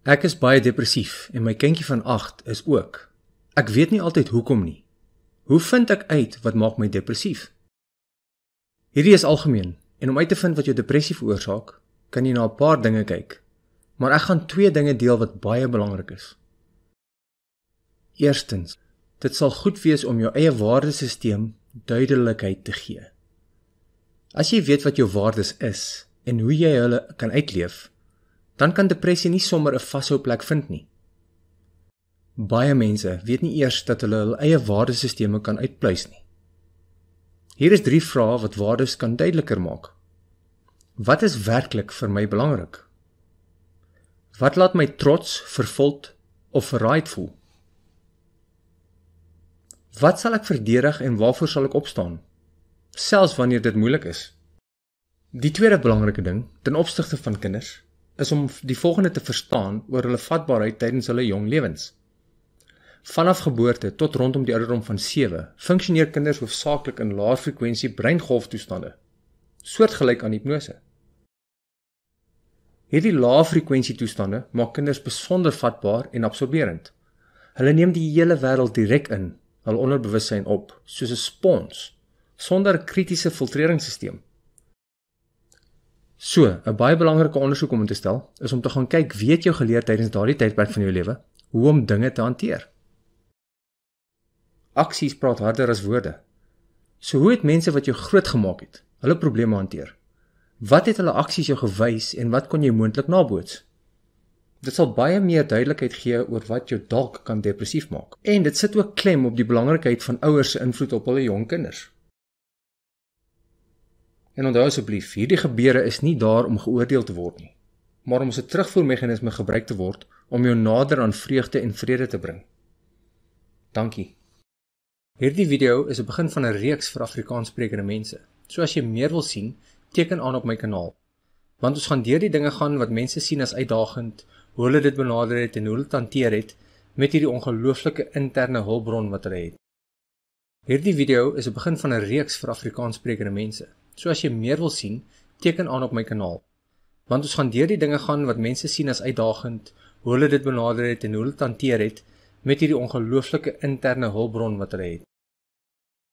Ek is baie depressief en my kindjie van 8 is ook. Ek weet nie altyd hoekom nie. Hoe vind ek uit wat maak my depressief? Hierdie is algemeen en om uit te vind wat jou depressie veroorsaak, kan jy na 'n paar dinge kyk. Maar ek gaan 2 dinge deel wat baie belangrik is. Eerstens, dit sal goed wees om jou eie waardesisteem duidelikheid te gee. As jy weet wat jou waardes is en hoe jy hulle kan uitleef, dan kan depressie nie sommer 'n vashou plek vind nie. Baie mense weet nie eers dat hulle hul eie waardesisteme kan uitpluis nie. Hier is 3 vrae wat waardes kan duideliker maak. Wat is werklik vir my belangrik? Wat laat my trots, vervuld of verraaid voel? Wat sal ek verdedig en waarvoor sal ek opstaan? Selfs wanneer dit moeilik is. Die tweede belangrike ding, ten opsigte van kinders, is om die volgende te verstaan oor hulle vatbaarheid tydens hulle jong lewens. Vanaf geboorte tot rondom die ouderdom van 7, funksioneer kinders hoofsaaklik in lae-frekwensie breingolftoestande, soortgelyk aan hipnose. Hierdie lae-frekwensie toestande maak kinders besonder vatbaar en absorberend. Hulle neem die hele wêreld direk in, hul onderbewussyn op, soos 'n spons, sonder 'n kritiese filtreringsstelsel. So, 'n baie belangrike ondersoek om te stel, is om te gaan kyk wie het jou geleer tydens daardie tydperk van jou lewe, hoe om dinge te hanteer. Aksies praat harder as woorde. So hoe het mense wat jou groot gemaak het, hulle probleme hanteer? Wat het hulle aksies jou gewys en wat kon jy moontlik naboots? Dit sal baie meer duidelikheid gee oor wat jou dalk kan depressief maak. En dit sit ook klem op die belangrikheid van ouers se invloed op hulle jong kinders. En onthou asseblief, hierdie gebeure is nie daar om geoordeel te word nie, maar om as 'n terugvoermeganisme gebruik te word om jou nader aan vreugde en vrede te bring. Dankie. Hierdie video is 'n begin van 'n reeks vir Afrikaanssprekende mense. So as jy meer wil sien, teken aan op my kanaal. Want ons gaan deur die dinge gaan wat mense sien as uitdagend, hoe hulle dit benader het en hoe hulle dit hanteer het met hierdie ongelooflike interne hulpbron wat hulle het. Hierdie video is 'n begin van 'n reeks vir Afrikaanssprekende mense. So as jy meer wil sien, teken aan op my kanaal. Want ons gaan deur die dinge gaan wat mense sien as uitdagend, hoe hulle dit benader het en hoe hulle dit hanteer het met hierdie ongelooflike interne hulpbron wat hulle het.